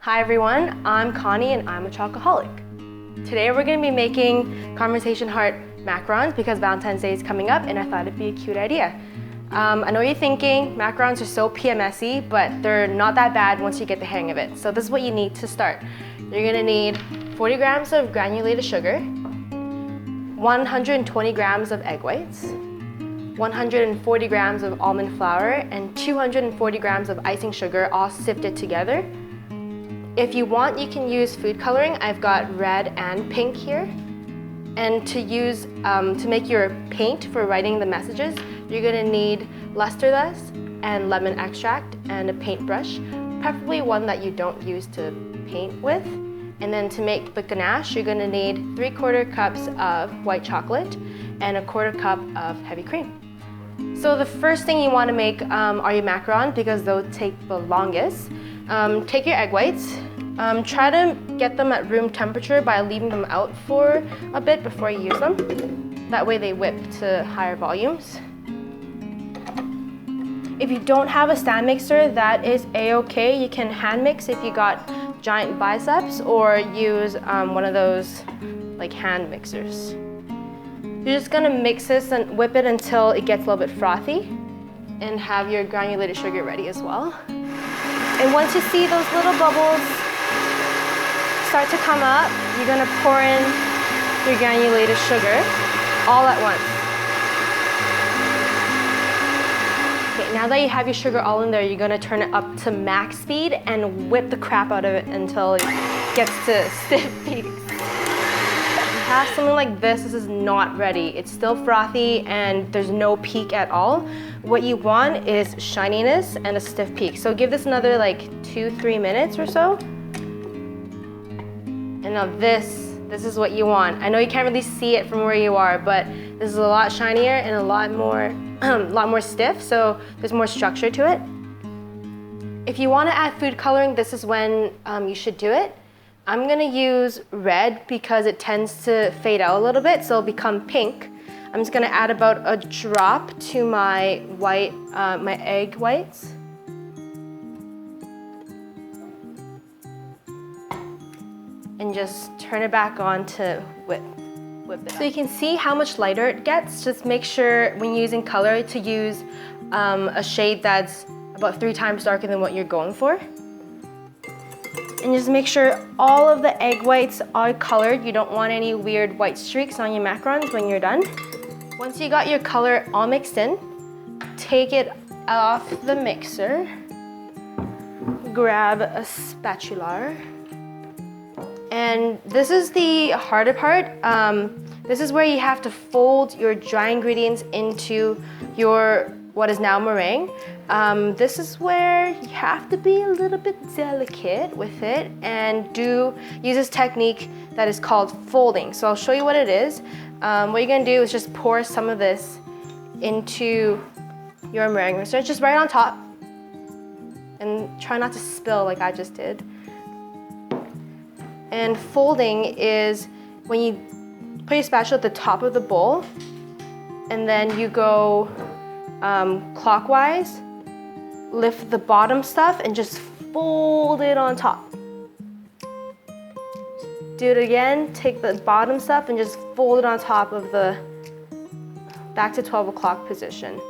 Hi everyone, I'm Connie and I'm a chocoholic. Today we're going to be making conversation heart macarons because Valentine's Day is coming up and I thought it'd be a cute idea. I know you're thinking macarons are so PMSy, but they're not that bad once you get the hang of it. So this is what you need to start. You're going to need 40 grams of granulated sugar, 120 grams of egg whites, 140 grams of almond flour, and 240 grams of icing sugar all sifted together. If you want, you can use food coloring. I've got red and pink here. And to use, to make your paint for writing the messages, you're gonna need lusterless and lemon extract and a paintbrush, preferably one that you don't use to paint with. And then to make the ganache, you're gonna need 3/4 cups of white chocolate and 1/4 cup of heavy cream. So the first thing you wanna make are your macarons because they'll take the longest. Take your egg whites, try to get them at room temperature by leaving them out for a bit before you use them. That way they whip to higher volumes. If you don't have a stand mixer, that is a-okay. You can hand mix if you got giant biceps or use one of those like hand mixers. You're just gonna mix this and whip it until it gets a little bit frothy and have your granulated sugar ready as well. And once you see those little bubbles start to come up, you're gonna pour in your granulated sugar all at once. Okay, now that you have your sugar all in there, you're gonna turn it up to max speed and whip the crap out of it until it gets to stiff peaks. If you have something like this is not ready. It's still frothy and there's no peak at all. What you want is shininess and a stiff peak. So give this another like 2-3 minutes or so. And now this is what you want. I know you can't really see it from where you are, but this is a lot shinier and a lot more stiff, so there's more structure to it. If you want to add food coloring, this is when you should do it. I'm gonna use red because it tends to fade out a little bit, so it'll become pink. I'm just gonna add about a drop to my white, my egg whites. And just turn it back on to whip it. So you can see how much lighter it gets. Just make sure when using color to use a shade that's about 3 times darker than what you're going for. And just make sure all of the egg whites are colored. You don't want any weird white streaks on your macarons when you're done. Once you got your color all mixed in, take it off the mixer, grab a spatula, and this is the harder part. This is where you have to fold your dry ingredients into your what is now meringue. This is where you have to be a little bit delicate with it and use this technique that is called folding. So I'll show you what it is. What you're gonna do is just pour some of this into your meringue mixture, just right on top. And try not to spill like I just did. And folding is when you put your spatula at the top of the bowl and then you go clockwise, lift the bottom stuff and just fold it on top. Do it again, take the bottom stuff and just fold it on top of the back to 12 o'clock position.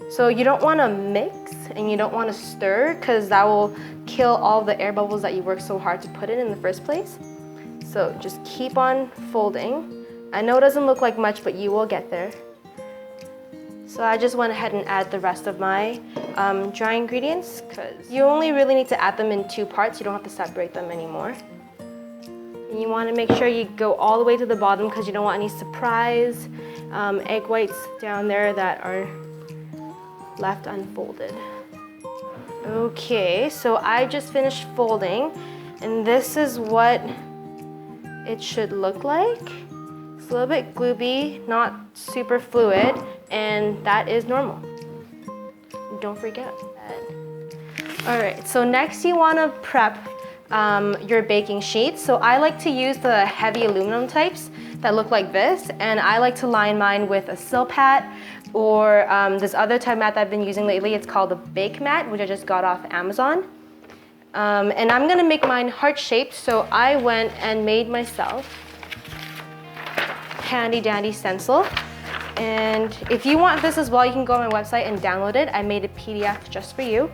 So you don't want to mix and you don't want to stir because that will kill all the air bubbles that you worked so hard to put in the first place. So just keep on folding. I know it doesn't look like much, but you will get there. So I just went ahead and add the rest of my dry ingredients because you only really need to add them in 2 parts. You don't have to separate them anymore. And you want to make sure you go all the way to the bottom because you don't want any surprise egg whites down there that are left unfolded. Okay, so I just finished folding and this is what it should look like. It's a little bit glooby, not super fluid, and that is normal. Don't forget that. All right, so next you want to prep your baking sheets. So I like to use the heavy aluminum types that look like this, and I like to line mine with a silk mat or this other type mat that I've been using lately. It's called a bake mat, which I just got off Amazon. And I'm gonna make mine heart-shaped, so I went and made myself handy dandy stencil. And if you want this as well, you can go on my website and download it. I made a PDF just for you.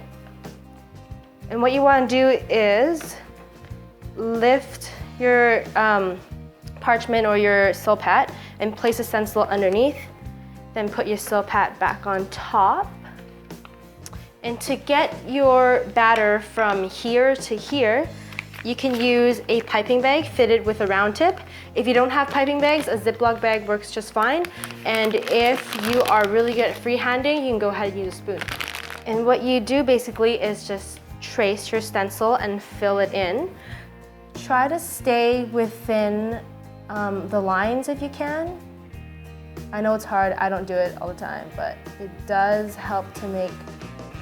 And what you want to do is lift your parchment or your silpat and place a stencil underneath. Then put your silpat back on top. And to get your batter from here to here, you can use a piping bag fitted with a round tip. If you don't have piping bags, a Ziploc bag works just fine. And if you are really good at freehanding, you can go ahead and use a spoon. And what you do basically is just trace your stencil and fill it in. Try to stay within the lines if you can. I know it's hard, I don't do it all the time, but it does help to make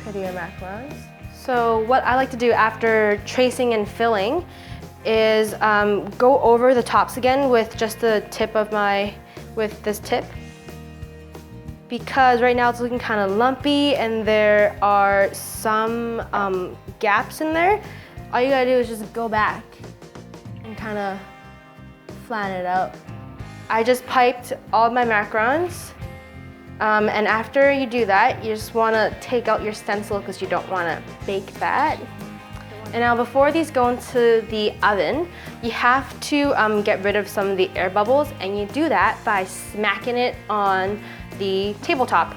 prettier macarons. So what I like to do after tracing and filling is go over the tops again with just the tip of with this tip. Because right now it's looking kind of lumpy and there are some gaps in there. All you gotta do is just go back and kind of flatten it out. I just piped all of my macarons. And after you do that, you just want to take out your stencil because you don't want to bake that. And now before these go into the oven, you have to get rid of some of the air bubbles, and you do that by smacking it on the tabletop.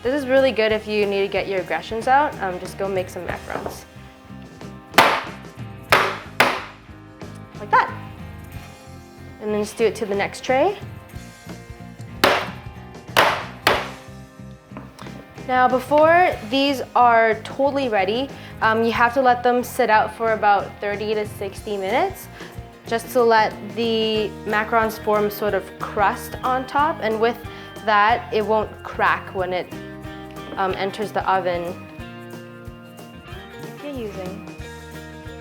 This is really good if you need to get your aggressions out. Just go make some macarons. Like that. And then just do it to the next tray. Now before these are totally ready, you have to let them sit out for about 30 to 60 minutes just to let the macarons form sort of crust on top, and with that it won't crack when it enters the oven. If you're using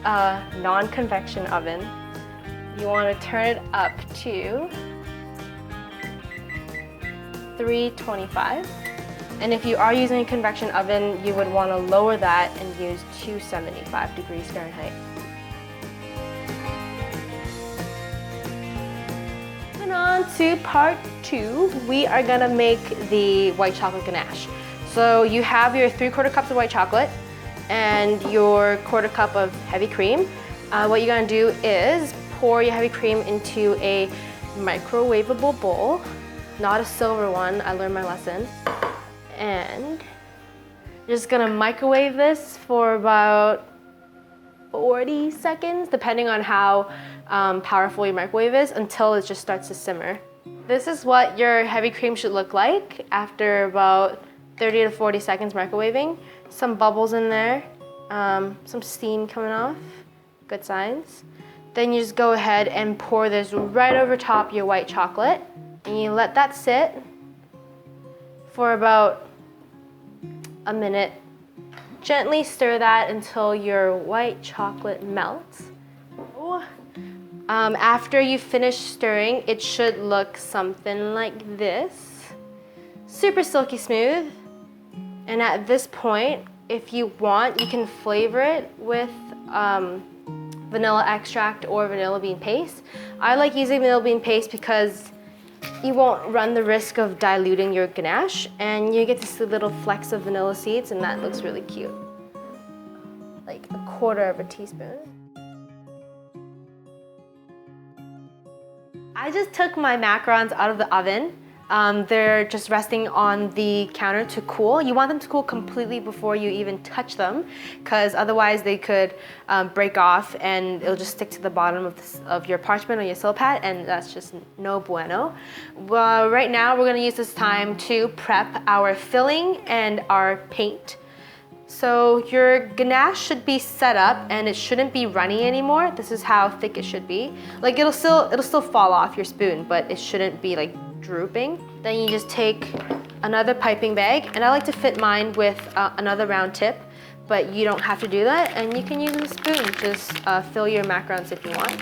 a non-convection oven, you want to turn it up to 325. And if you are using a convection oven, you would want to lower that and use 275 degrees Fahrenheit. And on to part 2, we are going to make the white chocolate ganache. So you have your 3/4 cups of white chocolate and your 1/4 cup of heavy cream. What you're going to do is pour your heavy cream into a microwavable bowl, not a silver one, I learned my lesson. And you're just gonna microwave this for about 40 seconds, depending on how powerful your microwave is, until it just starts to simmer. This is what your heavy cream should look like after about 30 to 40 seconds microwaving. Some bubbles in there, some steam coming off, good signs. Then you just go ahead and pour this right over top your white chocolate, and you let that sit for about a minute. Gently stir that until your white chocolate melts. After you finish stirring, it should look something like this. Super silky smooth. And at this point, if you want, you can flavor it with vanilla extract or vanilla bean paste. I like using vanilla bean paste because you won't run the risk of diluting your ganache, and you get to see little flecks of vanilla seeds, and that looks really cute. Like 1/4 teaspoon. I just took my macarons out of the oven. They're just resting on the counter to cool. You want them to cool completely before you even touch them, because otherwise they could break off and it'll just stick to the bottom of your parchment or your silpat, and that's just no bueno. Well, right now we're gonna use this time to prep our filling and our paint. So your ganache should be set up and it shouldn't be runny anymore. This is how thick it should be. Like it'll still fall off your spoon, but it shouldn't be like drooping. Then you just take another piping bag, and I like to fit mine with another round tip, but you don't have to do that, and you can use a spoon. Just fill your macarons if you want.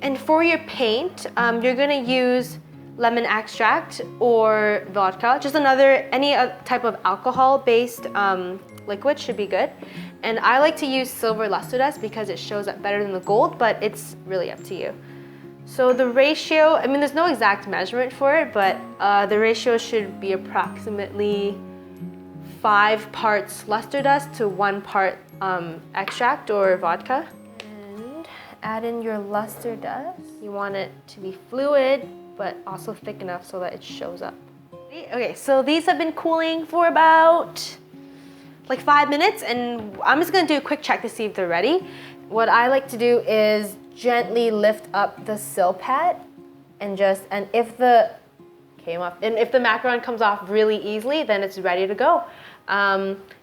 And for your paint, you're gonna use lemon extract or vodka. Just any type of alcohol-based liquid should be good. And I like to use silver luster dust because it shows up better than the gold, but it's really up to you. So the ratio, I mean, there's no exact measurement for it, but the ratio should be approximately 5 parts luster dust to 1 part extract or vodka. And add in your luster dust. You want it to be fluid, but also thick enough so that it shows up. Okay, so these have been cooling for about like 5 minutes, and I'm just gonna do a quick check to see if they're ready. What I like to do is gently lift up the sill pad and if the macaron comes off really easily, then it's ready to go.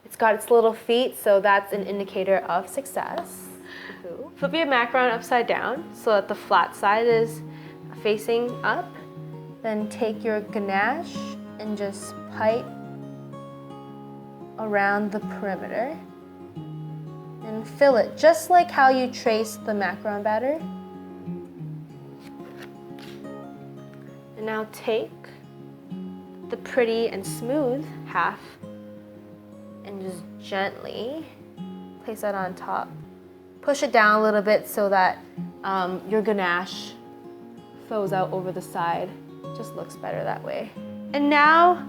It's got its little feet, so that's an indicator of success. Flip your macaron upside down so that the flat side is facing up. Then take your ganache and just pipe around the perimeter and fill it just like how you trace the macaron batter. And now take the pretty and smooth half and just gently place that on top. Push it down a little bit so that your ganache flows out over the side. Just looks better that way. And now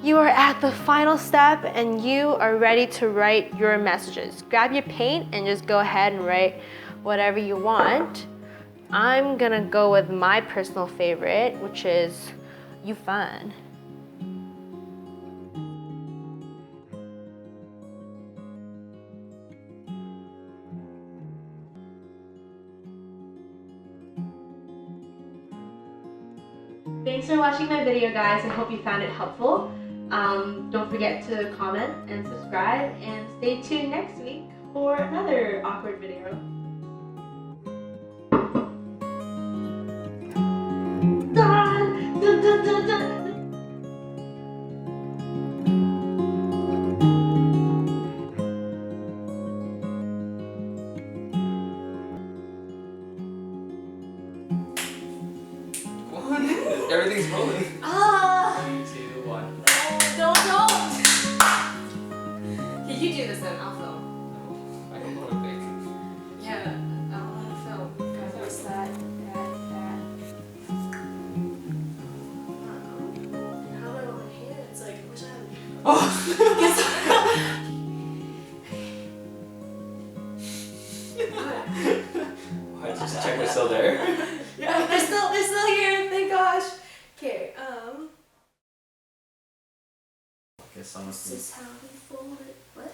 you are at the final step and you are ready to write your messages. Grab your paint and just go ahead and write whatever you want. I'm gonna go with my personal favorite, which is "You Fun." Thanks for watching my video, guys. I hope you found it helpful. Don't forget to comment and subscribe, and stay tuned next week for another awkward video. Dun, dun, dun, dun, dun. Everything's rolling. 3, 2, 1. Don't. Can you do this then? I'll film. I don't know what they. Yeah, I want to film. What's that? That. How do I want my hands? Like, I wish I had. Oh! I just check we're still there. Yeah, they're still here. Thank gosh. Okay. Guess someone's. This is how we fold it. What?